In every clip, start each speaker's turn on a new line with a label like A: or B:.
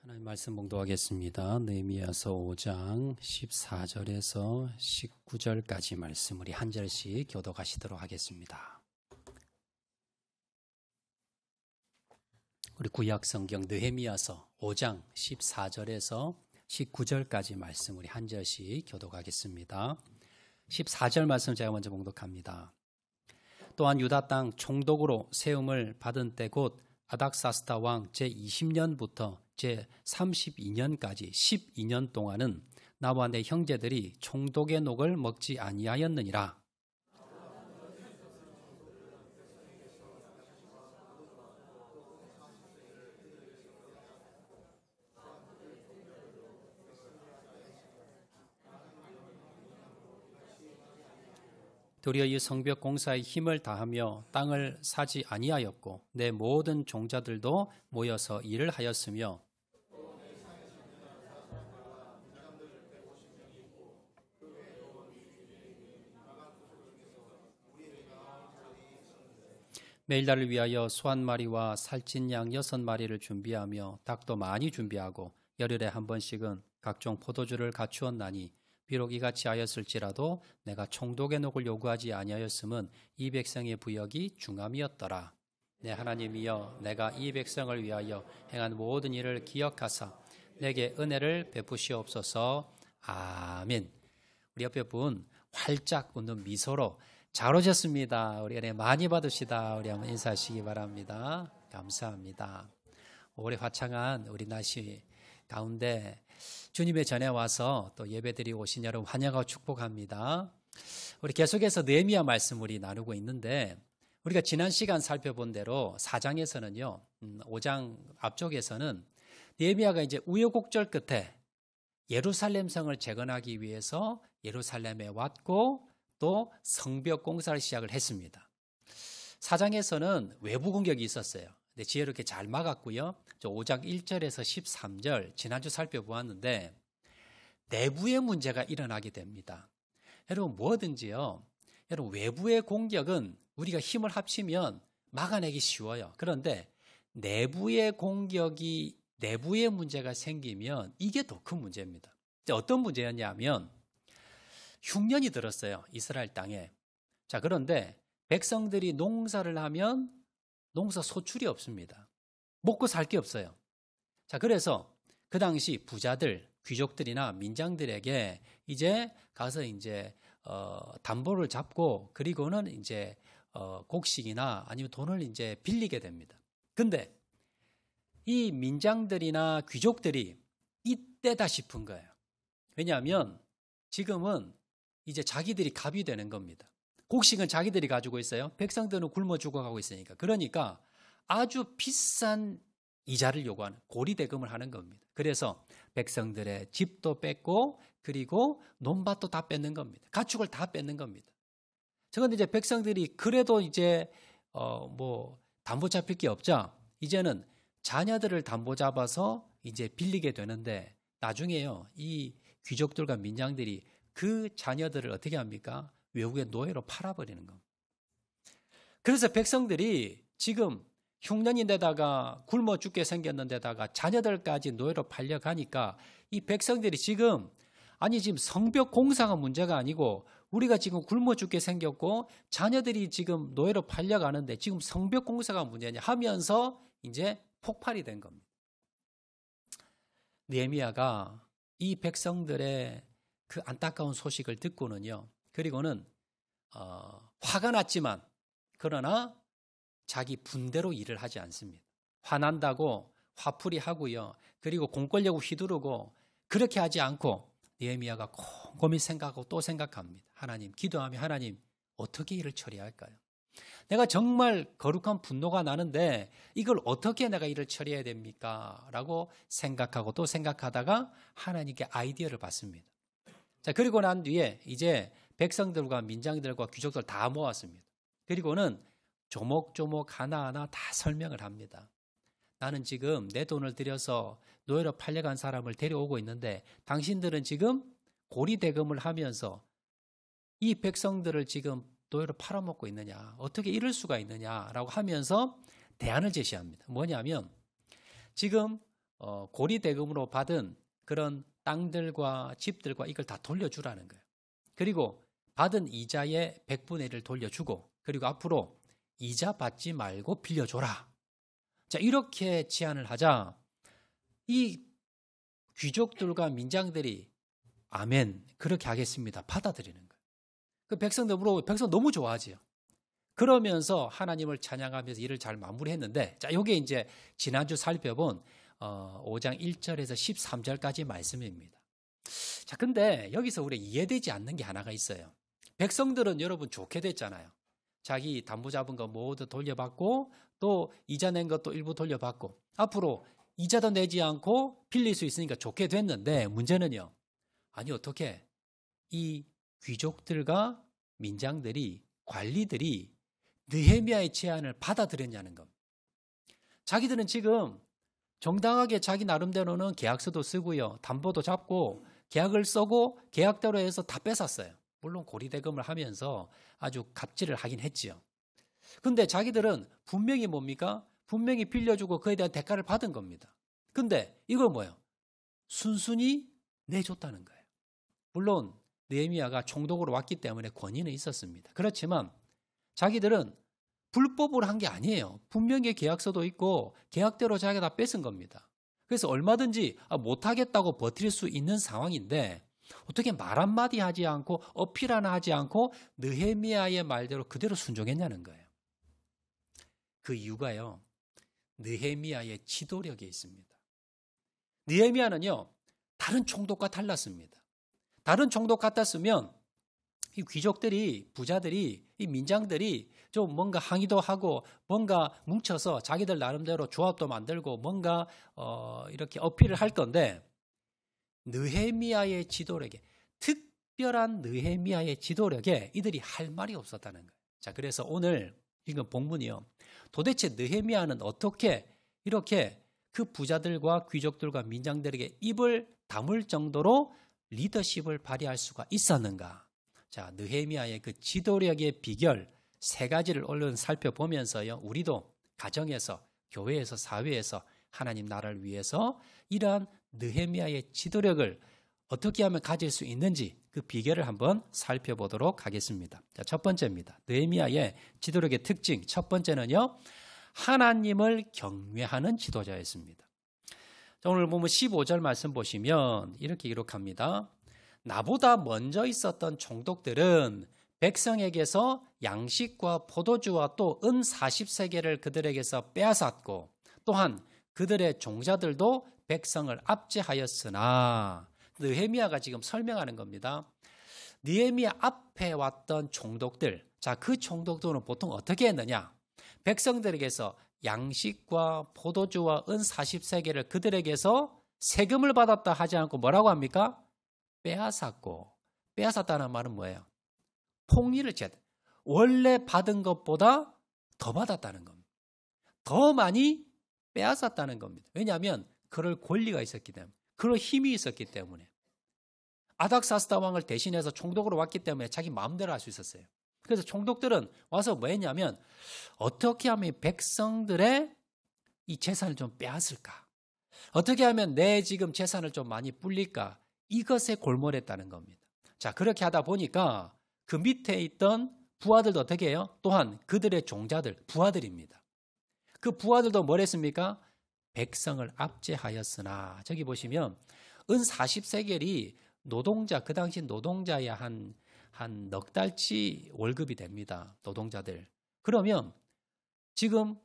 A: 하나님 말씀 봉독하겠습니다. 느헤미야서 5장 14절에서 19절까지 말씀 우리 한 절씩 교독하시도록 하겠습니다. 우리 구약 성경 느헤미야서 5장 14절에서 19절까지 말씀 우리 한 절씩 교독하겠습니다. 14절 말씀 제가 먼저 봉독합니다. 또한 유다 땅 총독으로 세움을 받은 때 곧 아닥사스다 왕 제20년부터 제32년까지 12년 동안은 나와 내 형제들이 총독의 녹을 먹지 아니하였느니라. 도리어 이 성벽 공사에 힘을 다하며 땅을 사지 아니하였고 내 모든 종자들도 모여서 일을 하였으며 매일 나를 위하여 소 한 마리와 살찐 양 6마리를 준비하며 닭도 많이 준비하고 열흘에 한 번씩은 각종 포도주를 갖추었나니 비록 이같이 하였을지라도 내가 총독의 녹을 요구하지 아니하였음은 이 백성의 부역이 중함이었더라. 내 하나님이여, 내가 이 백성을 위하여 행한 모든 일을 기억하사 내게 은혜를 베푸시옵소서. 아멘. 우리 옆에 분 활짝 웃는 미소로 잘 오셨습니다. 우리 은혜 많이 받으시다. 우리 한번 인사하시기 바랍니다. 감사합니다. 올해 화창한 우리 날씨 가운데 주님의 전에 와서 또 예배드리고 오신 여러분 환영하고 축복합니다. 우리 계속해서 느헤미야 말씀 우리 나누고 있는데 우리가 지난 시간 살펴본 대로 4장에서는요, 5장 앞쪽에서는 느헤미야가 이제 우여곡절 끝에 예루살렘 성을 재건하기 위해서 예루살렘에 왔고 또 성벽 공사를 시작을 했습니다. 4장에서는 외부 공격이 있었어요. 근데 지혜롭게 잘 막았고요. 5장 1절에서 13절 지난주 살펴보았는데 내부의 문제가 일어나게 됩니다. 여러분 뭐든지요. 여러분 외부의 공격은 우리가 힘을 합치면 막아내기 쉬워요. 그런데 내부의 공격이 내부의 문제가 생기면 이게 더 큰 문제입니다. 어떤 문제였냐면 흉년이 들었어요. 이스라엘 땅에. 자, 그런데 백성들이 농사를 하면 농사 소출이 없습니다. 먹고 살 게 없어요. 자, 그래서 그 당시 부자들, 귀족들이나 민장들에게 이제 가서 이제 담보를 잡고 그리고는 이제 곡식이나 아니면 돈을 이제 빌리게 됩니다. 근데 이 민장들이나 귀족들이 이때다 싶은 거예요. 왜냐하면 지금은 이제 자기들이 갑이 되는 겁니다. 곡식은 자기들이 가지고 있어요. 백성들은 굶어 죽어가고 있으니까. 그러니까 아주 비싼 이자를 요구하는 고리대금을 하는 겁니다. 그래서 백성들의 집도 뺏고 그리고 논밭도 다 뺏는 겁니다. 가축을 다 뺏는 겁니다. 그런데 이제 백성들이 그래도 이제 담보 잡힐 게 없죠. 이제는 자녀들을 담보 잡아서 이제 빌리게 되는데 나중에요. 이 귀족들과 민장들이 그 자녀들을 어떻게 합니까? 외국의 노예로 팔아버리는 겁니다. 그래서 백성들이 지금 흉년인데다가 굶어 죽게 생겼는데다가 자녀들까지 노예로 팔려가니까 이 백성들이 지금 성벽 공사가 문제가 아니고 우리가 지금 굶어 죽게 생겼고 자녀들이 지금 노예로 팔려가는데 지금 성벽 공사가 문제냐 하면서 이제 폭발이 된 겁니다. 느헤미야가 이 백성들의 그 안타까운 소식을 듣고는요. 그리고는 화가 났지만 그러나 자기 분대로 일을 하지 않습니다. 화난다고 화풀이 하고요. 그리고 공권력을 휘두르고 그렇게 하지 않고 느헤미야가 곰곰이 생각하고 또 생각합니다. 하나님, 기도하며 하나님 어떻게 일을 처리할까요? 내가 정말 거룩한 분노가 나는데 이걸 어떻게 내가 일을 처리해야 됩니까? 라고 생각하고 또 생각하다가 하나님께 아이디어를 받습니다. 자, 그리고 난 뒤에 이제 백성들과 민장들과 귀족들 다 모았습니다. 그리고는 조목조목 하나하나 다 설명을 합니다. 나는 지금 내 돈을 들여서 노예로 팔려간 사람을 데려오고 있는데 당신들은 지금 고리대금을 하면서 이 백성들을 지금 노예로 팔아먹고 있느냐, 어떻게 이럴 수가 있느냐라고 하면서 대안을 제시합니다. 뭐냐면 지금 고리 대금으로 받은 그런 땅들과 집들과 이걸 다 돌려주라는 거예요. 그리고 받은 이자의 100분의 1을 돌려주고 그리고 앞으로 이자 받지 말고 빌려줘라. 자, 이렇게 제안을 하자 이 귀족들과 민장들이 아멘, 그렇게 하겠습니다. 받아들이는 거예요. 그 백성들 물어보고 백성 너무 좋아하지요. 그러면서 하나님을 찬양하면서 일을 잘 마무리했는데, 자, 이게 이제 지난주 살펴본 5장 1절에서 13절까지 말씀입니다. 자, 근데 여기서 우리가 이해되지 않는 게 하나가 있어요. 백성들은 여러분 좋게 됐잖아요. 자기 담보 잡은 거 모두 돌려받고 또 이자 낸 것도 일부 돌려받고 앞으로 이자도 내지 않고 빌릴 수 있으니까 좋게 됐는데 문제는요. 아니 어떻게 이 귀족들과 민장들이 관리들이 느헤미야의 제안을 받아들였냐는 겁니다. 자기들은 지금 정당하게 자기 나름대로는 계약서도 쓰고요. 담보도 잡고 계약을 써고 계약대로 해서 다 뺏었어요. 물론 고리대금을 하면서 아주 갑질을 하긴 했지요. 근데 자기들은 분명히 뭡니까? 분명히 빌려주고 그에 대한 대가를 받은 겁니다. 근데 이걸 뭐예요? 순순히 내줬다는 거예요. 물론 느헤미야가 총독으로 왔기 때문에 권위는 있었습니다. 그렇지만 자기들은 불법으로 한 게 아니에요. 분명히 계약서도 있고 계약대로 자기가 다 뺏은 겁니다. 그래서 얼마든지 못하겠다고 버틸 수 있는 상황인데 어떻게 말 한마디 하지 않고 어필 하나 하지 않고 느헤미야의 말대로 그대로 순종했냐는 거예요. 그 이유가요. 느헤미야의 지도력에 있습니다. 느헤미야는요. 다른 총독과 달랐습니다. 다른 총독 같았으면 이 귀족들이 부자들이 이 민장들이 좀 뭔가 항의도 하고 뭔가 뭉쳐서 자기들 나름대로 조합도 만들고 뭔가 이렇게 어필을 할 건데 느헤미야의 지도력에 특별한 느헤미야의 지도력에 이들이 할 말이 없었다는 거예요. 자, 그래서 오늘 이건 본문이요. 도대체 느헤미야는 어떻게 이렇게 그 부자들과 귀족들과 민장들에게 입을 다물 정도로 리더십을 발휘할 수가 있었는가? 자, 느헤미야의 그 지도력의 비결 3가지를 얼른 살펴보면서요. 우리도 가정에서, 교회에서, 사회에서 하나님 나라를 위해서 이러한 느헤미야의 지도력을 어떻게 하면 가질 수 있는지 그 비결을 한번 살펴보도록 하겠습니다. 자, 첫 번째입니다. 느헤미야의 지도력의 특징. 첫 번째는요. 하나님을 경외하는 지도자였습니다. 자, 오늘 보면 15절 말씀 보시면 이렇게 기록합니다. 나보다 먼저 있었던 총독들은 백성에게서 양식과 포도주와 또 은 40세겔을 그들에게서 빼앗았고 또한 그들의 종자들도 백성을 압제하였으나 느헤미야가 지금 설명하는 겁니다. 느헤미야 앞에 왔던 총독들, 자, 그 총독들은 보통 어떻게 했느냐? 백성들에게서 양식과 포도주와 은 40세겔을 그들에게서 세금을 받았다 하지 않고 뭐라고 합니까? 빼앗았고, 빼앗았다는 말은 뭐예요? 폭리를 취했다. 원래 받은 것보다 더 받았다는 겁니다. 더 많이 빼앗았다는 겁니다. 왜냐하면 그럴 권리가 있었기 때문에, 그럴 힘이 있었기 때문에. 아닥사스다 왕을 대신해서 총독으로 왔기 때문에 자기 마음대로 할 수 있었어요. 그래서 총독들은 와서 뭐 했냐면 어떻게 하면 백성들의 이 재산을 좀 빼앗을까? 어떻게 하면 내 지금 재산을 좀 많이 불릴까? 이것에 골몰했다는 겁니다. 자, 그렇게 하다 보니까 그 밑에 있던 부하들도 어떻게 해요? 또한 그들의 종자들, 부하들입니다. 그 부하들도 뭘 했습니까? 백성을 압제하였으나 저기 보시면 은 40세겔이 노동자, 그 당시 노동자야 한 넉 달치 월급이 됩니다. 노동자들. 그러면 지금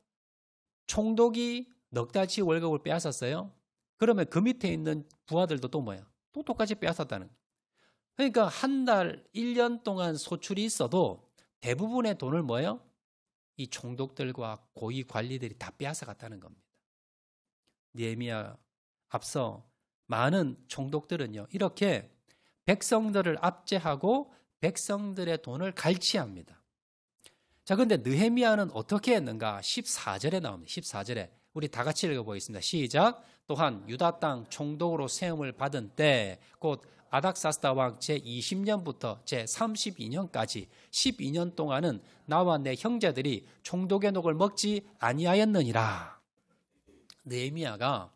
A: 총독이 넉 달치 월급을 빼앗았어요. 그러면 그 밑에 있는 부하들도 또 뭐예요? 또 똑같이 빼앗았다는 거예요. 그러니까 한 달, 1년 동안 소출이 있어도 대부분의 돈을 뭐예요? 이 총독들과 고위 관리들이 다 빼앗아 갔다는 겁니다. 느헤미야 앞서 많은 총독들은요, 이렇게 백성들을 압제하고 백성들의 돈을 갈취합니다. 자, 그런데 느헤미야는 어떻게 했는가? 14절에 나옵니다. 14절에 우리 다 같이 읽어보겠습니다. 시작. 또한 유다 땅 총독으로 세움을 받은 때 곧 아닥사스다 왕 제20년부터 제32년까지 12년 동안은 나와 내 형제들이 총독의 녹을 먹지 아니하였느니라. 느헤미야가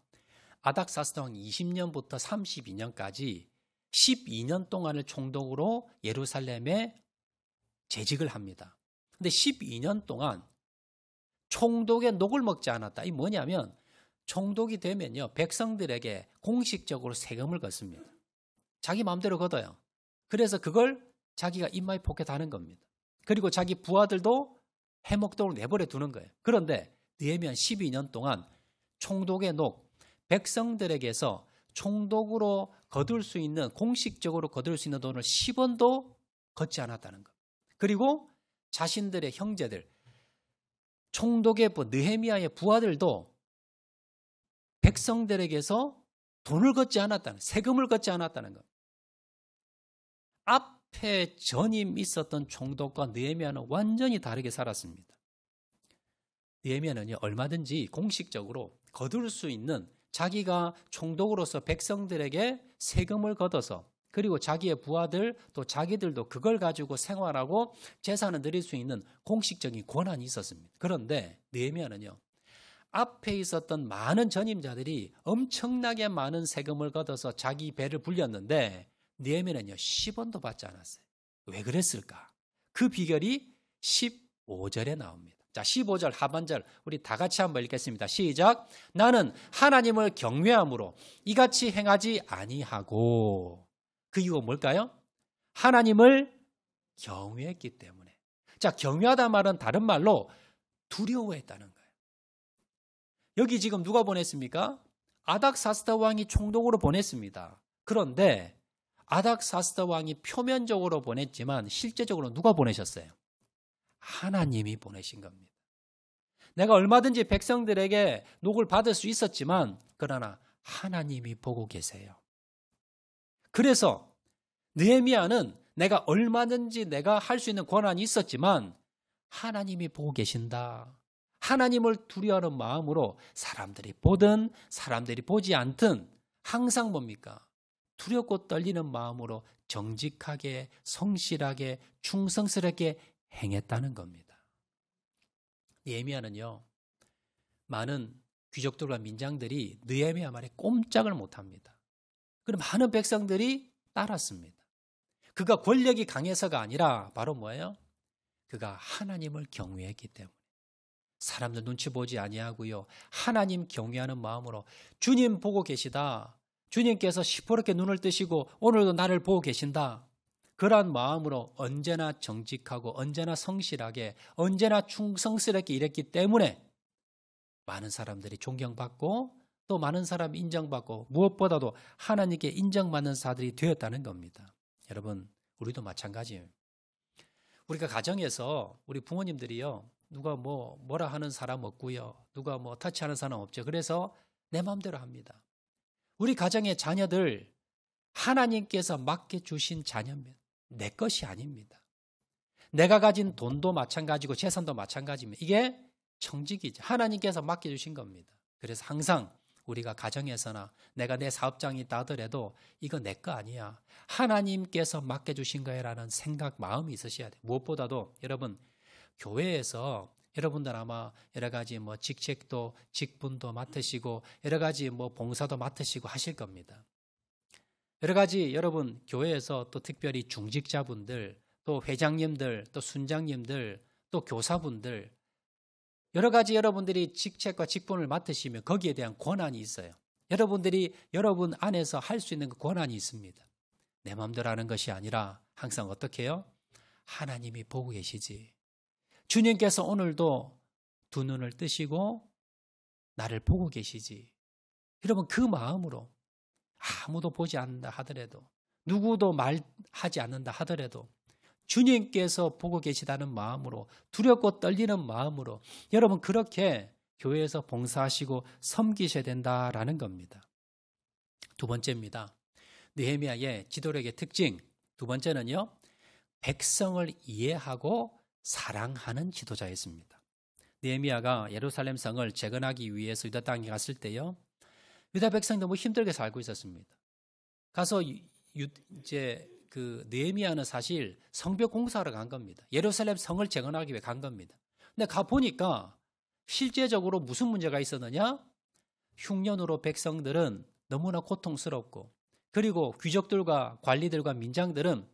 A: 아닥사스다 왕 20년부터 32년까지 12년 동안을 총독으로 예루살렘에 재직을 합니다. 근데 12년 동안 총독의 녹을 먹지 않았다. 이 뭐냐면 총독이 되면요, 백성들에게 공식적으로 세금을 걷습니다. 자기 마음대로 걷어요. 그래서 그걸 자기가 입마에 포켓하는 겁니다. 그리고 자기 부하들도 해먹도록 내버려 두는 거예요. 그런데 느헤미야 12년 동안 총독의 녹, 백성들에게서 총독으로 거둘 수 있는, 공식적으로 거둘 수 있는 돈을 10원도 걷지 않았다는 것. 그리고 자신들의 형제들, 총독의 느헤미야의 부하들도 백성들에게서 돈을 걷지 않았다는, 세금을 걷지 않았다는 것. 앞에 전임 있었던 총독과 느헤미야는 완전히 다르게 살았습니다. 느헤미야는요, 얼마든지 공식적으로 거둘 수 있는, 자기가 총독으로서 백성들에게 세금을 걷어서, 그리고 자기의 부하들 또 자기들도 그걸 가지고 생활하고 재산을 늘릴 수 있는 공식적인 권한이 있었습니다. 그런데 느헤미야는요, 앞에 있었던 많은 전임자들이 엄청나게 많은 세금을 걷어서 자기 배를 불렸는데 느헤미야는요 10원도 받지 않았어요. 왜 그랬을까? 그 비결이 15절에 나옵니다. 자, 15절 하반절 우리 다 같이 한번 읽겠습니다. 시작. 나는 하나님을 경외함으로 이같이 행하지 아니하고. 그 이유가 뭘까요? 하나님을 경외했기 때문에. 자, 경외하다 말은 다른 말로 두려워했다는 거예요. 여기 지금 누가 보냈습니까? 아닥사스다 왕이 총독으로 보냈습니다. 그런데 아닥사스다 왕이 표면적으로 보냈지만 실제적으로 누가 보내셨어요? 하나님이 보내신 겁니다. 내가 얼마든지 백성들에게 녹을 받을 수 있었지만 그러나 하나님이 보고 계세요. 그래서 느헤미야는 내가 얼마든지 내가 할 수 있는 권한이 있었지만 하나님이 보고 계신다. 하나님을 두려워하는 마음으로 사람들이 보든 사람들이 보지 않든 항상 뭡니까? 두렵고 떨리는 마음으로 정직하게, 성실하게, 충성스럽게 행했다는 겁니다. 느헤미야는요, 많은 귀족들과 민장들이 느헤미야 말에 꼼짝을 못합니다. 그럼 많은 백성들이 따랐습니다. 그가 권력이 강해서가 아니라 바로 뭐예요? 그가 하나님을 경외했기 때문에. 사람들 눈치 보지 아니하고요, 하나님 경외하는 마음으로 주님 보고 계시다. 주님께서 시퍼렇게 눈을 뜨시고 오늘도 나를 보고 계신다. 그러한 마음으로 언제나 정직하고 언제나 성실하게 언제나 충성스럽게 일했기 때문에 많은 사람들이 존경받고 또 많은 사람이 인정받고 무엇보다도 하나님께 인정받는 사람들이 되었다는 겁니다. 여러분, 우리도 마찬가지예요. 우리가 가정에서 우리 부모님들이요, 누가 뭐라 하는 사람 없고요, 누가 터치하는 사람 없죠. 그래서 내 마음대로 합니다. 우리 가정의 자녀들 하나님께서 맡겨주신 자녀입니다. 내 것이 아닙니다. 내가 가진 돈도 마찬가지고 재산도 마찬가지입니다. 이게 청직이죠. 하나님께서 맡겨주신 겁니다. 그래서 항상 우리가 가정에서나 내가 내 사업장이 있다 하더라도 이거 내 거 아니야. 하나님께서 맡겨주신 거야라는 생각, 마음이 있으셔야 돼요. 무엇보다도 여러분, 교회에서 여러분들 아마 여러 가지 직책도, 직분도 맡으시고 여러 가지 봉사도 맡으시고 하실 겁니다. 여러 가지 여러분 교회에서 또 특별히 중직자분들, 또 회장님들, 또 순장님들, 또 교사분들 여러 가지 여러분들이 직책과 직분을 맡으시면 거기에 대한 권한이 있어요. 여러분들이 여러분 안에서 할 수 있는 그 권한이 있습니다. 내 마음대로 하는 것이 아니라 항상 어떻게 해요? 하나님이 보고 계시지. 주님께서 오늘도 두 눈을 뜨시고 나를 보고 계시지. 여러분, 그 마음으로 아무도 보지 않는다 하더라도, 누구도 말하지 않는다 하더라도 주님께서 보고 계시다는 마음으로, 두렵고 떨리는 마음으로 여러분 그렇게 교회에서 봉사하시고 섬기셔야 된다라는 겁니다. 두 번째입니다. 느헤미야의 지도력의 특징. 두 번째는요, 백성을 이해하고 사랑하는 지도자였습니다. 느헤미야가 예루살렘 성을 재건하기 위해서 유다 땅에 갔을 때요, 유다 백성이 너무 힘들게 살고 있었습니다. 가서 이제 그 느헤미야는 사실 성벽 공사하러 간 겁니다. 예루살렘 성을 재건하기 위해 간 겁니다. 근데 가 보니까 실제적으로 무슨 문제가 있었느냐? 흉년으로 백성들은 너무나 고통스럽고, 그리고 귀족들과 관리들과 민장들은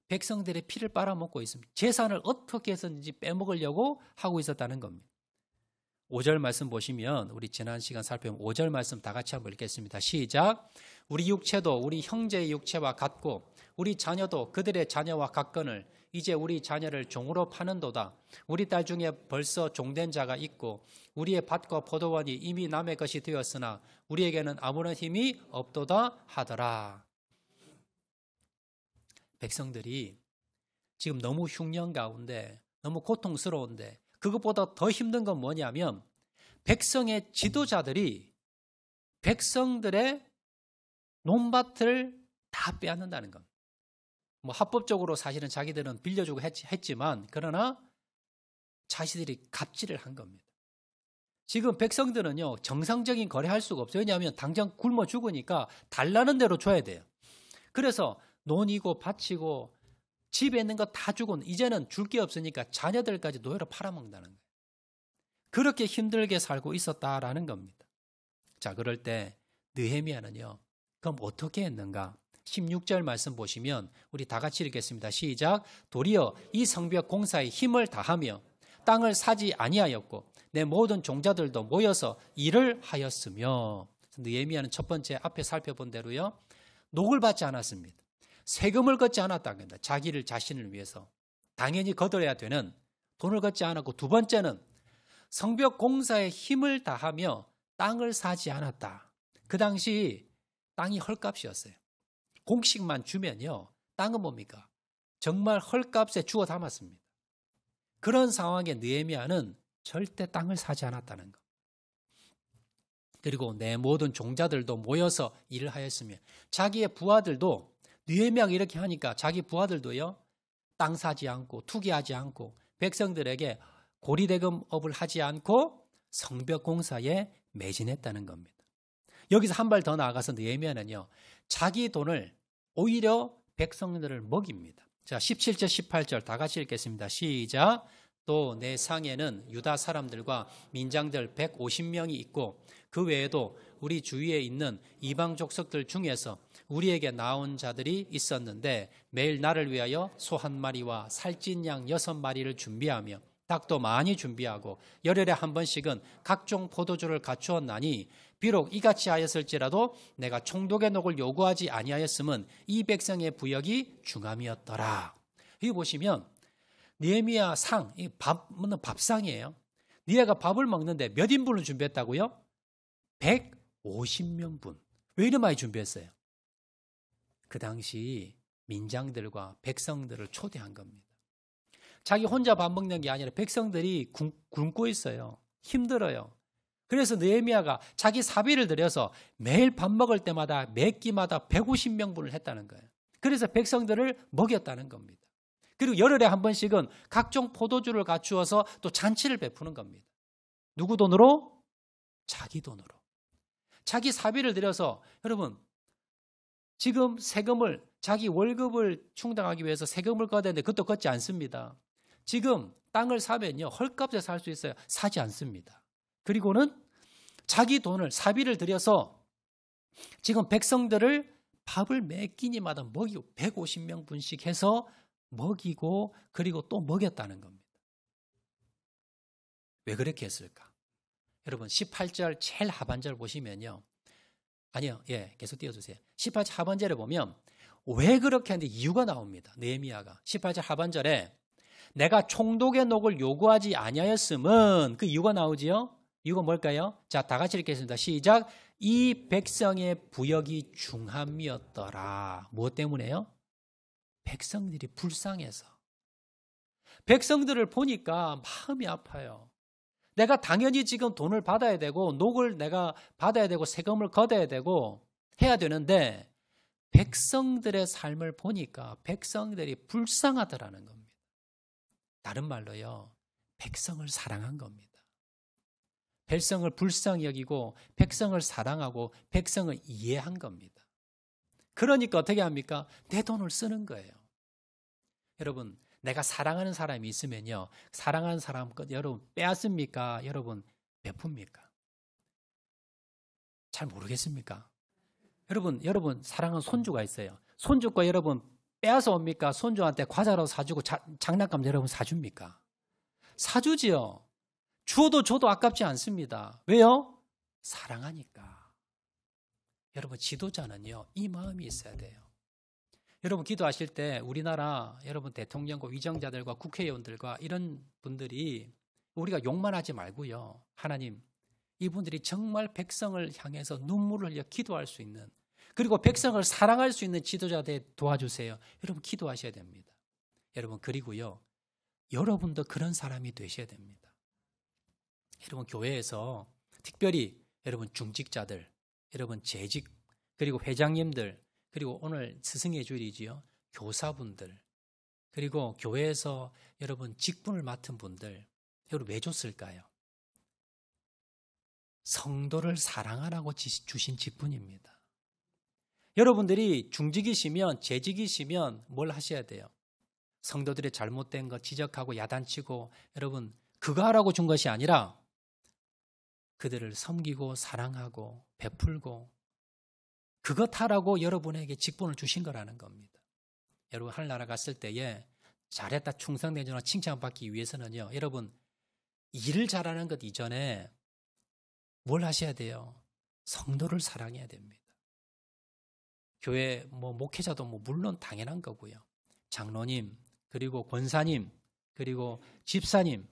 A: 백성들의 피를 빨아먹고 있습니다. 재산을 어떻게 해서든지 빼먹으려고 하고 있었다는 겁니다. 5절 말씀 보시면, 우리 지난 시간 살펴본 5절 말씀 다 같이 한번 읽겠습니다. 시작. 우리 육체도 우리 형제의 육체와 같고 우리 자녀도 그들의 자녀와 같거늘 이제 우리 자녀를 종으로 파는도다. 우리 딸 중에 벌써 종된 자가 있고 우리의 밭과 포도원이 이미 남의 것이 되었으나 우리에게는 아무런 힘이 없도다 하더라. 백성들이 지금 너무 흉년 가운데, 너무 고통스러운데, 그것보다 더 힘든 건 뭐냐면 백성의 지도자들이 백성들의 논밭을 다 빼앗는다는 겁니다. 뭐 합법적으로 사실은 자기들은 빌려주고 했지만, 그러나 자신들이 갑질을 한 겁니다. 지금 백성들은요, 정상적인 거래할 수가 없어요. 왜냐하면 당장 굶어 죽으니까 달라는 대로 줘야 돼요. 그래서 논이고 밭이고 집에 있는 거 다 주고 이제는 줄 게 없으니까 자녀들까지 노예로 팔아먹는다는 거예요. 그렇게 힘들게 살고 있었다라는 겁니다. 자, 그럴 때 느헤미야는요, 그럼 어떻게 했는가? 16절 말씀 보시면 우리 다 같이 읽겠습니다. 시작. 도리어 이 성벽 공사에 힘을 다하며 땅을 사지 아니하였고 내 모든 종자들도 모여서 일을 하였으며. 느헤미야는 첫 번째 앞에 살펴본 대로요, 녹을 받지 않았습니다. 세금을 걷지 않았다는 겁니다. 자기를 자신을 위해서 당연히 거둬야 되는 돈을 걷지 않았고, 두 번째는 성벽 공사에 힘을 다하며 땅을 사지 않았다. 그 당시 땅이 헐값이었어요. 공식만 주면요, 땅은 뭡니까? 정말 헐값에 주워 담았습니다. 그런 상황에 느헤미야는 절대 땅을 사지 않았다는 것. 그리고 내 모든 종자들도 모여서 일을 하였으며, 자기의 부하들도 느헤미야가 이렇게 하니까 자기 부하들도요, 땅 사지 않고 투기하지 않고 백성들에게 고리대금업을 하지 않고 성벽 공사에 매진했다는 겁니다. 여기서 한 발 더 나아가서 느헤미야는요, 자기 돈을 오히려 백성들을 먹입니다. 자, 17절 18절 다 같이 읽겠습니다. 시작. 또 내 상에는 유다 사람들과 민장들 150명이 있고 그 외에도 우리 주위에 있는 이방 족속들 중에서 우리에게 나온 자들이 있었는데 매일 나를 위하여 소 한 마리와 살찐 양 6마리를 준비하며 닭도 많이 준비하고 열흘에 한 번씩은 각종 포도주를 갖추었나니 비록 이같이 하였을지라도 내가 총독의 녹을 요구하지 아니하였음은 이 백성의 부역이 중함이었더라. 여기 보시면 느헤미야 상, 밥상이에요. 니네가 밥을 먹는데 몇 인분을 준비했다고요? 150명분. 왜 이렇게 많이 준비했어요? 그 당시 민장들과 백성들을 초대한 겁니다. 자기 혼자 밥 먹는 게 아니라 백성들이 굶고 있어요. 힘들어요. 그래서 느헤미야가 자기 사비를 들여서 매일 밥 먹을 때마다 매 끼마다 150명분을 했다는 거예요. 그래서 백성들을 먹였다는 겁니다. 그리고 열흘에 한 번씩은 각종 포도주를 갖추어서 또 잔치를 베푸는 겁니다. 누구 돈으로? 자기 돈으로. 자기 사비를 들여서, 여러분, 지금 세금을, 자기 월급을 충당하기 위해서 세금을 걷어야 되는데 그것도 걷지 않습니다. 지금 땅을 사면요, 헐값에 살 수 있어요. 사지 않습니다. 그리고는 자기 돈을, 사비를 들여서 지금 백성들을 밥을 매 끼니마다 먹이고 150명분씩 해서 먹이고 그리고 또 먹였다는 겁니다. 왜 그렇게 했을까? 여러분 18절 제일 하반절 보시면요. 아니요. 계속 띄워주세요. 18절 하반절에 보면 왜 그렇게 하는데 이유가 나옵니다. 느헤미야가 18절 하반절에 내가 총독의 녹을 요구하지 아니하였음은 그 이유가 나오지요. 이유가 뭘까요? 자, 다 같이 읽겠습니다. 시작. 이 백성의 부역이 중함이었더라. 무엇 때문에요? 백성들이 불쌍해서. 백성들을 보니까 마음이 아파요. 내가 당연히 지금 돈을 받아야 되고 녹을 내가 받아야 되고 세금을 걷어야 되고 해야 되는데 백성들의 삶을 보니까 백성들이 불쌍하더라는 겁니다. 다른 말로요, 백성을 사랑한 겁니다. 백성을 불쌍히 여기고 백성을 사랑하고 백성을 이해한 겁니다. 그러니까 어떻게 합니까? 내 돈을 쓰는 거예요. 여러분, 내가 사랑하는 사람이 있으면요, 사랑하는 사람 것 여러분 빼앗습니까? 여러분 베풉니까? 잘 모르겠습니까? 여러분 사랑하는 손주가 있어요. 손주가 여러분 빼앗아 옵니까? 손주한테 과자로 사주고 장난감 여러분 사줍니까? 사주지요. 줘도 아깝지 않습니다. 왜요? 사랑하니까. 여러분 지도자는요, 이 마음이 있어야 돼요. 여러분 기도하실 때 우리나라 여러분 대통령과 위정자들과 국회의원들과 이런 분들이 우리가 욕만 하지 말고요. 하나님, 이분들이 정말 백성을 향해서 눈물을 흘려 기도할 수 있는, 그리고 백성을 사랑할 수 있는 지도자들 도와주세요. 여러분 기도하셔야 됩니다. 여러분 그리고요, 여러분도 그런 사람이 되셔야 됩니다. 여러분 교회에서 특별히 여러분 중직자들, 여러분 재직, 그리고 회장님들, 그리고 오늘 스승의 주일이지요. 교사분들, 그리고 교회에서 여러분 직분을 맡은 분들, 여러분 왜 줬을까요? 성도를 사랑하라고 주신 직분입니다. 여러분들이 중직이시면, 재직이시면 뭘 하셔야 돼요? 성도들의 잘못된 것 지적하고 야단치고 여러분 그거 하라고 준 것이 아니라 그들을 섬기고 사랑하고 베풀고 그것 하라고 여러분에게 직분을 주신 거라는 겁니다. 여러분 하늘나라 갔을 때에 잘했다 충성되거나 칭찬받기 위해서는요, 여러분 일을 잘하는 것 이전에 뭘 하셔야 돼요? 성도를 사랑해야 됩니다. 교회 목회자도 물론 당연한 거고요. 장로님, 그리고 권사님, 그리고 집사님,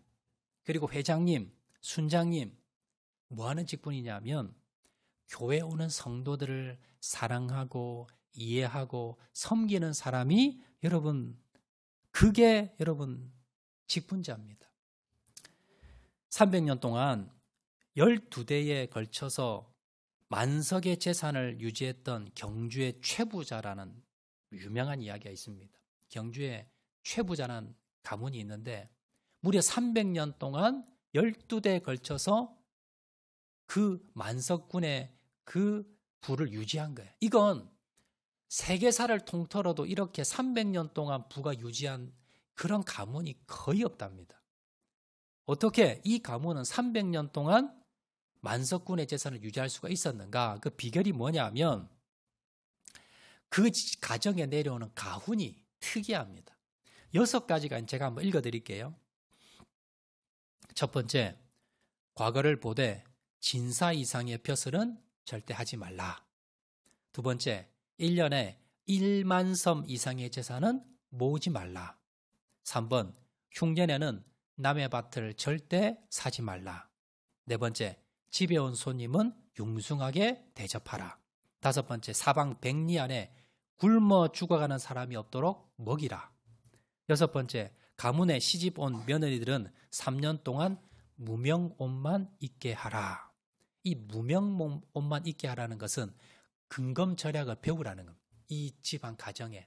A: 그리고 회장님, 순장님, 뭐 하는 직분이냐면 교회에 오는 성도들을 사랑하고 이해하고 섬기는 사람이 여러분, 그게 여러분 직분자입니다. 300년 동안 12대에 걸쳐서 만석의 재산을 유지했던 경주의 최부자라는 유명한 이야기가 있습니다. 경주에 최부자라는 가문이 있는데 무려 300년 동안 12대에 걸쳐서 그 만석군의 그 부를 유지한 거예요. 이건 세계사를 통틀어도 이렇게 300년 동안 부가 유지한 그런 가문이 거의 없답니다. 어떻게 이 가문은 300년 동안 만석군의 재산을 유지할 수가 있었는가? 그 비결이 뭐냐면 그 가정에 내려오는 가훈이 특이합니다. 6가지가 제가 한번 읽어드릴게요. 첫 번째, 과거를 보되 진사 이상의 벼슬은 절대 하지 말라. 두 번째, 1년에 1만 섬 이상의 재산은 모으지 말라. 3번, 흉년에는 남의 밭을 절대 사지 말라. 네 번째, 집에 온 손님은 융숭하게 대접하라. 5번째, 사방 백리 안에 굶어 죽어가는 사람이 없도록 먹이라. 6번째, 가문에 시집 온 며느리들은 3년 동안 무명옷만 입게 하라. 이 무명옷만 입게 하라는 것은 근검절약을 배우라는 겁니다. 이 집안 가정에.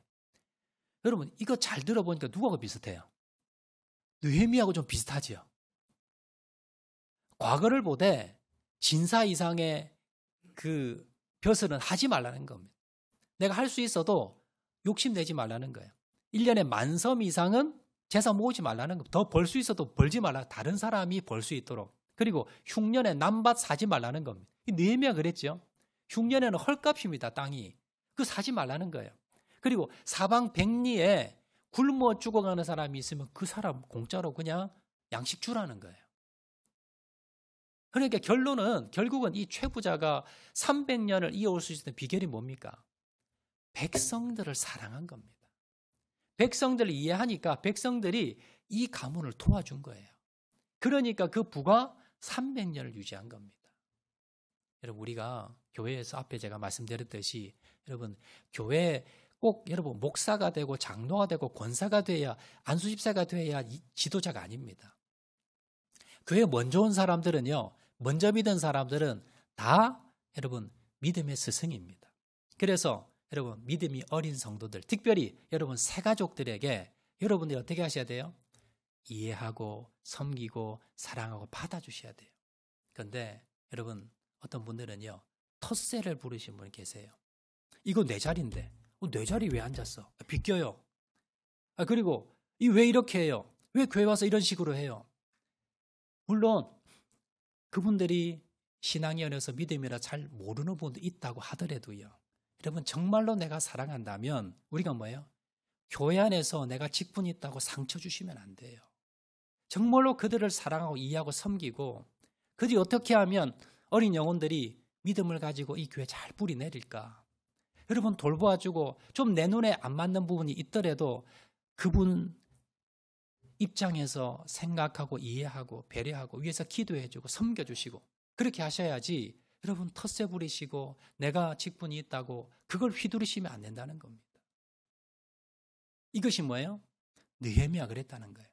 A: 여러분 이거 잘 들어보니까 누구하고 비슷해요? 느헤미야하고 좀 비슷하지요. 과거를 보되 진사 이상의 그 벼슬은 하지 말라는 겁니다. 내가 할 수 있어도 욕심내지 말라는 거예요. 1년에 10,000섬 이상은 재산 모으지 말라는 겁니다. 더 벌 수 있어도 벌지 말라. 다른 사람이 벌 수 있도록. 그리고 흉년에 남밭 사지 말라는 겁니다. 느헤미야가 그랬죠. 흉년에는 헐값입니다. 땅이. 그거 사지 말라는 거예요. 그리고 사방 백리에 굶어 죽어가는 사람이 있으면 그 사람 공짜로 그냥 양식 주라는 거예요. 그러니까 결국은 이 최부자가 300년을 이어올 수 있는 비결이 뭡니까? 백성들을 사랑한 겁니다. 백성들을 이해하니까 백성들이 이 가문을 도와준 거예요. 그러니까 그 부가 300년을 유지한 겁니다. 여러분 우리가 교회에서 앞에 제가 말씀드렸듯이 여러분 교회에 꼭 여러분 목사가 되고 장로가 되고 권사가 돼야 안수집사가 돼야 지도자가 아닙니다. 교회에 먼저 온 사람들은요. 먼저 믿은 사람들은 다 여러분 믿음의 스승입니다. 그래서 여러분 믿음이 어린 성도들 특별히 여러분 새가족들에게 여러분들이 어떻게 하셔야 돼요? 이해하고 섬기고 사랑하고 받아주셔야 돼요. 그런데 여러분 어떤 분들은요. 텃세를 부르신 분이 계세요. 이거 내 자리인데 내 자리 왜 앉았어? 비껴요. 그리고 왜 이렇게 해요? 왜 교회 와서 이런 식으로 해요? 물론 그분들이 신앙이 어려서 믿음이라 잘 모르는 분도 있다고 하더라도요. 여러분 정말로 내가 사랑한다면 우리가 뭐예요? 교회 안에서 내가 직분이 있다고 상처 주시면 안 돼요. 정말로 그들을 사랑하고 이해하고 섬기고 그들이 어떻게 하면 어린 영혼들이 믿음을 가지고 이 교회에 잘 뿌리 내릴까? 여러분 돌보아주고 좀 내 눈에 안 맞는 부분이 있더라도 그분 입장에서 생각하고 이해하고 배려하고 위해서 기도해주고 섬겨주시고 그렇게 하셔야지 여러분 텃세 부리시고 내가 직분이 있다고 그걸 휘두르시면 안 된다는 겁니다. 이것이 뭐예요? 느헤미야가 그랬다는 거예요.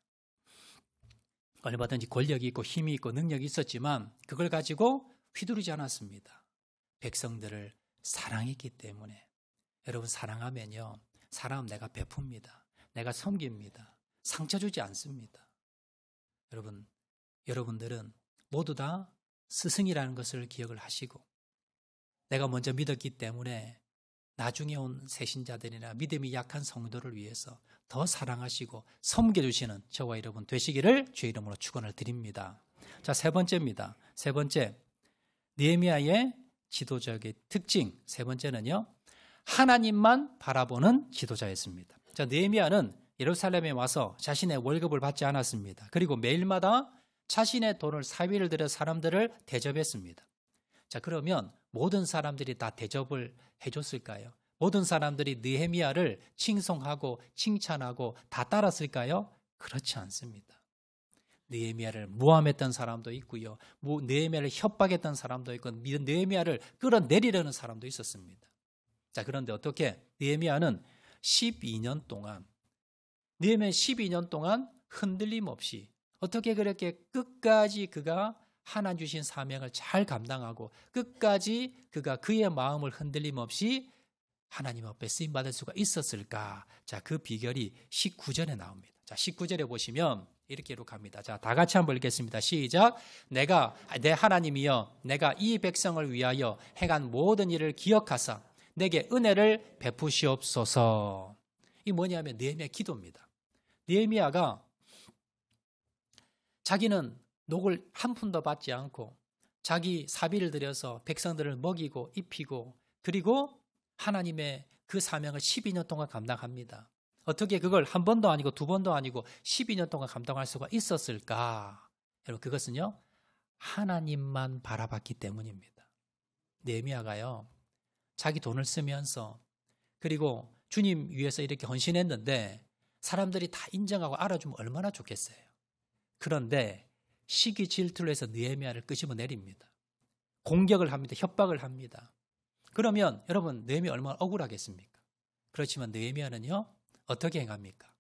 A: 얼마든지 권력이 있고 힘이 있고 능력이 있었지만 그걸 가지고 휘두르지 않았습니다. 백성들을 사랑했기 때문에. 여러분 사랑하면요. 사랑하면 내가 베풉니다. 내가 섬깁니다. 상처 주지 않습니다. 여러분들은 모두 다 스승이라는 것을 기억을 하시고 내가 먼저 믿었기 때문에 나중에 온 새신자들이나 믿음이 약한 성도를 위해서 더 사랑하시고 섬겨주시는 저와 여러분 되시기를 주의 이름으로 축원을 드립니다. 자, 세 번째입니다. 세 번째, 느헤미야의 지도자의 특징. 세 번째는요, 하나님만 바라보는 지도자였습니다. 자, 느헤미야는 예루살렘에 와서 자신의 월급을 받지 않았습니다. 그리고 매일마다 자신의 돈을 사비를 들여 사람들을 대접했습니다. 자, 그러면 모든 사람들이 다 대접을 해줬을까요? 모든 사람들이 느헤미야를 칭송하고 칭찬하고 다 따랐을까요? 그렇지 않습니다. 느헤미야를 모함했던 사람도 있고요. 느헤미야를 협박했던 사람도 있고 느헤미야를 끌어내리려는 사람도 있었습니다. 자, 그런데 어떻게 느헤미야는 12년 동안 흔들림 없이 어떻게 그렇게 끝까지 그가 하나님 주신 사명을 잘 감당하고 끝까지 그가 그의 마음을 흔들림 없이 하나님 앞에 쓰임받을 수가 있었을까? 자, 그 비결이 19절에 나옵니다. 자, 19절에 보시면 이렇게 기록합니다. 자, 다 같이 한번 읽겠습니다. 시작. 내 하나님이여, 내가 이 백성을 위하여 행한 모든 일을 기억하사 내게 은혜를 베푸시옵소서. 이 뭐냐면 느헤미야의 기도입니다. 느헤미야가 자기는 녹을 한 푼도 받지 않고 자기 사비를 들여서 백성들을 먹이고 입히고 그리고 하나님의 그 사명을 12년 동안 감당합니다. 어떻게 그걸 한 번도 아니고 두 번도 아니고 12년 동안 감당할 수가 있었을까? 여러분 그것은요, 하나님만 바라봤기 때문입니다. 느헤미야가요, 자기 돈을 쓰면서 그리고 주님 위해서 이렇게 헌신했는데 사람들이 다 인정하고 알아주면 얼마나 좋겠어요. 그런데 시기 질투로 해서 느헤미야를 끄집어 내립니다. 공격을 합니다. 협박을 합니다. 그러면 여러분 느헤미야 얼마나 억울하겠습니까? 그렇지만 느헤미야는요 어떻게 행합니까?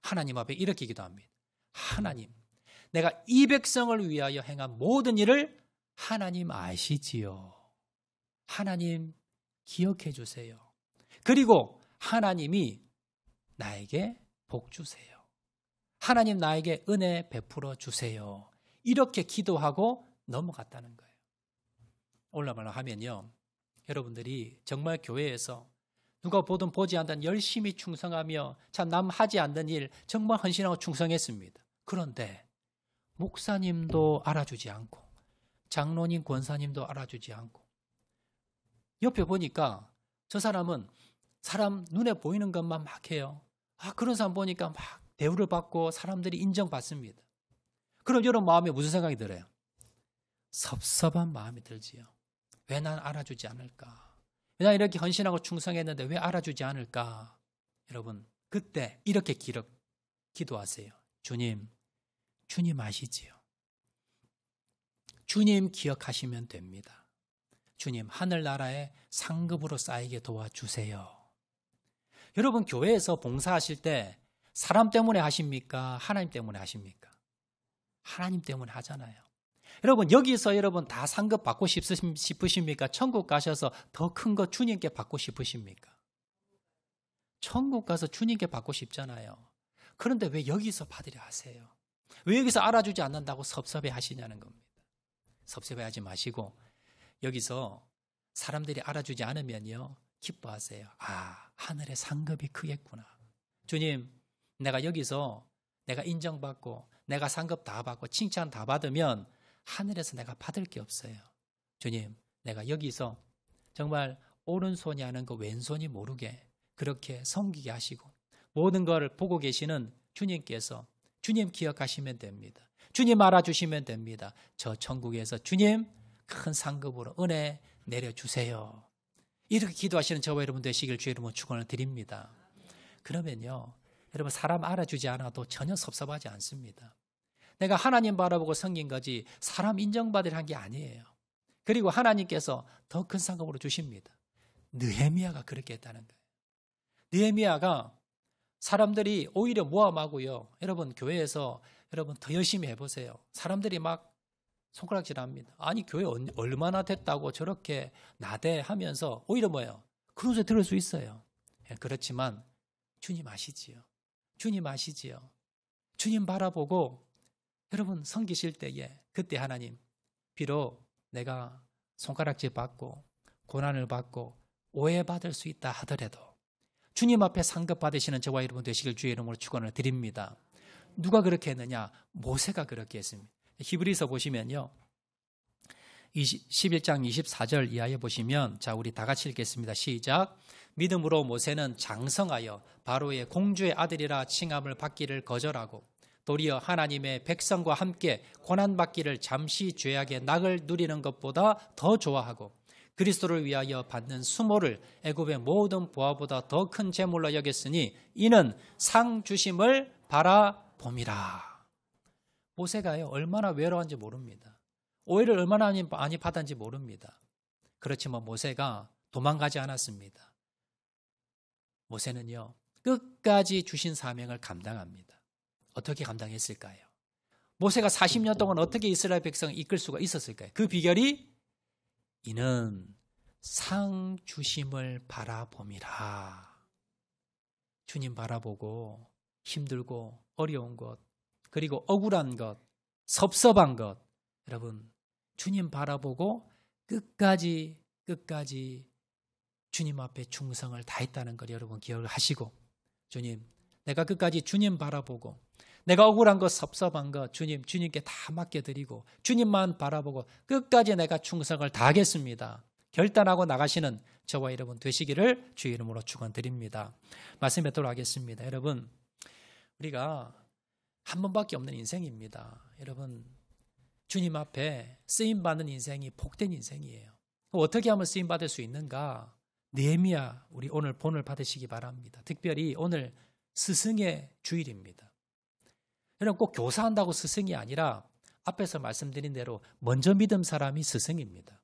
A: 하나님 앞에 이렇게 기도합니다. 하나님, 내가 이 백성을 위하여 행한 모든 일을 하나님 아시지요. 하나님 기억해 주세요. 그리고 하나님이 나에게 복 주세요. 하나님 나에게 은혜 베풀어 주세요. 이렇게 기도하고 넘어갔다는 거예요. 올라말로 하면요, 여러분들이 정말 교회에서 누가 보든 보지 않던 열심히 충성하며 참 남 하지 않는 일 정말 헌신하고 충성했습니다. 그런데 목사님도 알아주지 않고 장로님, 권사님도 알아주지 않고 옆에 보니까 저 사람은 사람 눈에 보이는 것만 막 해요. 그런 사람 보니까 막 대우를 받고 사람들이 인정받습니다. 그럼 여러분 마음에 무슨 생각이 들어요? 섭섭한 마음이 들지요. 왜 난 알아주지 않을까? 왜 난 이렇게 헌신하고 충성했는데 왜 알아주지 않을까? 여러분 그때 이렇게 기도하세요. 주님 아시지요. 주님 기억하시면 됩니다. 주님 하늘나라에 상급으로 쌓이게 도와주세요. 여러분 교회에서 봉사하실 때 사람 때문에 하십니까? 하나님 때문에 하십니까? 하나님 때문에 하잖아요. 여러분 여기서 여러분 다 상급 받고 싶으십니까? 천국 가셔서 더 큰 거 주님께 받고 싶으십니까? 천국 가서 주님께 받고 싶잖아요. 그런데 왜 여기서 받으려 하세요? 왜 여기서 알아주지 않는다고 섭섭해 하시냐는 겁니다. 섭섭해하지 마시고 여기서 사람들이 알아주지 않으면요 기뻐하세요. 하늘의 상급이 크겠구나. 주님, 내가 여기서 내가 인정받고 내가 상급 다 받고 칭찬 다 받으면 하늘에서 내가 받을 게 없어요. 주님, 내가 여기서 정말 오른손이 하는 거 왼손이 모르게 그렇게 섬기게 하시고 모든 걸 보고 계시는 주님께서 주님 기억하시면 됩니다. 주님 알아주시면 됩니다. 저 천국에서 주님 큰 상급으로 은혜 내려주세요. 이렇게 기도하시는 저와 여러분 되시길 주의 이름으로 축원을 드립니다. 그러면요, 여러분 사람 알아주지 않아도 전혀 섭섭하지 않습니다. 내가 하나님 바라보고 섬긴 거지 사람 인정받으려 한 게 아니에요. 그리고 하나님께서 더 큰 상급으로 주십니다. 느헤미야가 그렇게 했다는 거예요. 느헤미야가 사람들이 오히려 모함하고요. 여러분 교회에서 여러분 더 열심히 해보세요. 사람들이 막 손가락질합니다. 아니 교회 얼마나 됐다고 저렇게 나대하면서 오히려 뭐예요? 그런 소리 들을 수 있어요. 그렇지만 주님 아시지요. 주님 아시지요. 주님 바라보고 여러분 섬기실 때에 그때 하나님 비록 내가 손가락질 받고 고난을 받고 오해받을 수 있다 하더라도 주님 앞에 상급 받으시는 저와 여러분 되시길 주의 이름으로 축원을 드립니다. 누가 그렇게 했느냐? 모세가 그렇게 했습니다. 히브리서 보시면요. 11장 24절 이하에 보시면 자 우리 다 같이 읽겠습니다. 시작. 믿음으로 모세는 장성하여 바로의 공주의 아들이라 칭함을 받기를 거절하고 도리어 하나님의 백성과 함께 고난받기를 잠시 죄악의 낙을 누리는 것보다 더 좋아하고 그리스도를 위하여 받는 수모를 애굽의 모든 보화보다 더 큰 재물로 여겼으니 이는 상 주심을 바라봄이라. 모세가요 얼마나 외로운지 모릅니다. 오해를 얼마나 많이 받았는지 모릅니다. 그렇지만 모세가 도망가지 않았습니다. 모세는요 끝까지 주신 사명을 감당합니다. 어떻게 감당했을까요? 모세가 40년 동안 어떻게 이스라엘 백성을 이끌 수가 있었을까요? 그 비결이 이는 상 주심을 바라봄이라. 주님 바라보고 힘들고 어려운 것 그리고 억울한 것 섭섭한 것 여러분 주님 바라보고 끝까지 주님 앞에 충성을 다했다는 걸 여러분 기억을 하시고 주님 내가 끝까지 주님 바라보고 내가 억울한 것 섭섭한 것 주님께 다 맡겨드리고 주님만 바라보고 끝까지 내가 충성을 다하겠습니다. 결단하고 나가시는 저와 여러분 되시기를 주의 이름으로 축원드립니다. 말씀 뵙도록 하겠습니다. 여러분 우리가 한 번밖에 없는 인생입니다. 여러분 주님 앞에 쓰임받는 인생이 복된 인생이에요. 어떻게 하면 쓰임받을 수 있는가? 느헤미야 우리 오늘 본을 받으시기 바랍니다. 특별히 오늘 스승의 주일입니다. 여러분 꼭 교사한다고 스승이 아니라 앞에서 말씀드린 대로 먼저 믿은 사람이 스승입니다.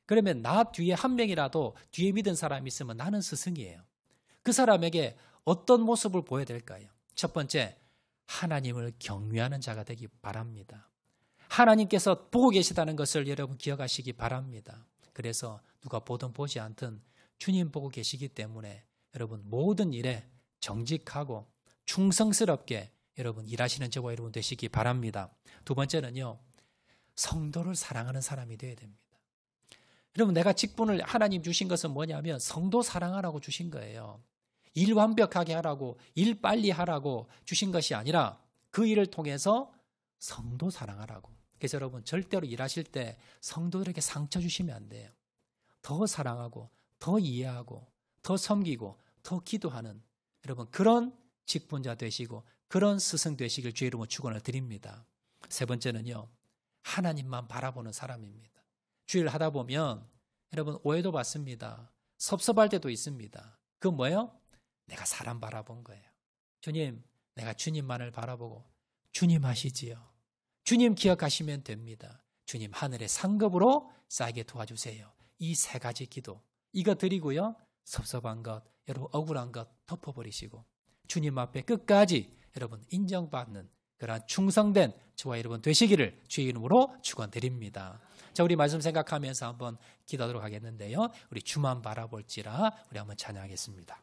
A: 그러면 나 뒤에 한 명이라도 뒤에 믿은 사람이 있으면 나는 스승이에요. 그 사람에게 어떤 모습을 보여야 될까요? 첫 번째, 하나님을 경외하는 자가 되기 바랍니다. 하나님께서 보고 계시다는 것을 여러분 기억하시기 바랍니다. 그래서 누가 보든 보지 않든 주님 보고 계시기 때문에 여러분 모든 일에 정직하고 충성스럽게 여러분 일하시는 저와 여러분 되시기 바랍니다. 두 번째는요. 성도를 사랑하는 사람이 되어야 됩니다. 여러분 내가 직분을 하나님 주신 것은 뭐냐면 성도 사랑하라고 주신 거예요. 일 완벽하게 하라고 일 빨리 하라고 주신 것이 아니라 그 일을 통해서 성도 사랑하라고. 그래서 여러분 절대로 일하실 때 성도들에게 상처 주시면 안 돼요. 더 사랑하고 더 이해하고 더 섬기고 더 기도하는 여러분 그런 직분자 되시고 그런 스승 되시길 주의 이름으로 축원을 드립니다. 세 번째는요. 하나님만 바라보는 사람입니다. 주일을 하다 보면 여러분 오해도 받습니다. 섭섭할 때도 있습니다. 그건 뭐예요? 내가 사람 바라본 거예요. 주님, 내가 주님만을 바라보고 주님 아시지요. 주님 기억하시면 됩니다. 주님 하늘의 상급으로 쌓이게 도와주세요. 이 세 가지 기도 이거 드리고요. 섭섭한 것, 여러분 억울한 것 덮어버리시고 주님 앞에 끝까지 여러분 인정받는 그러한 충성된 저와 여러분 되시기를 주의 이름으로 축원드립니다. 자, 우리 말씀 생각하면서 한번 기도하도록 하겠는데요. 우리 주만 바라볼지라 우리 한번 찬양하겠습니다.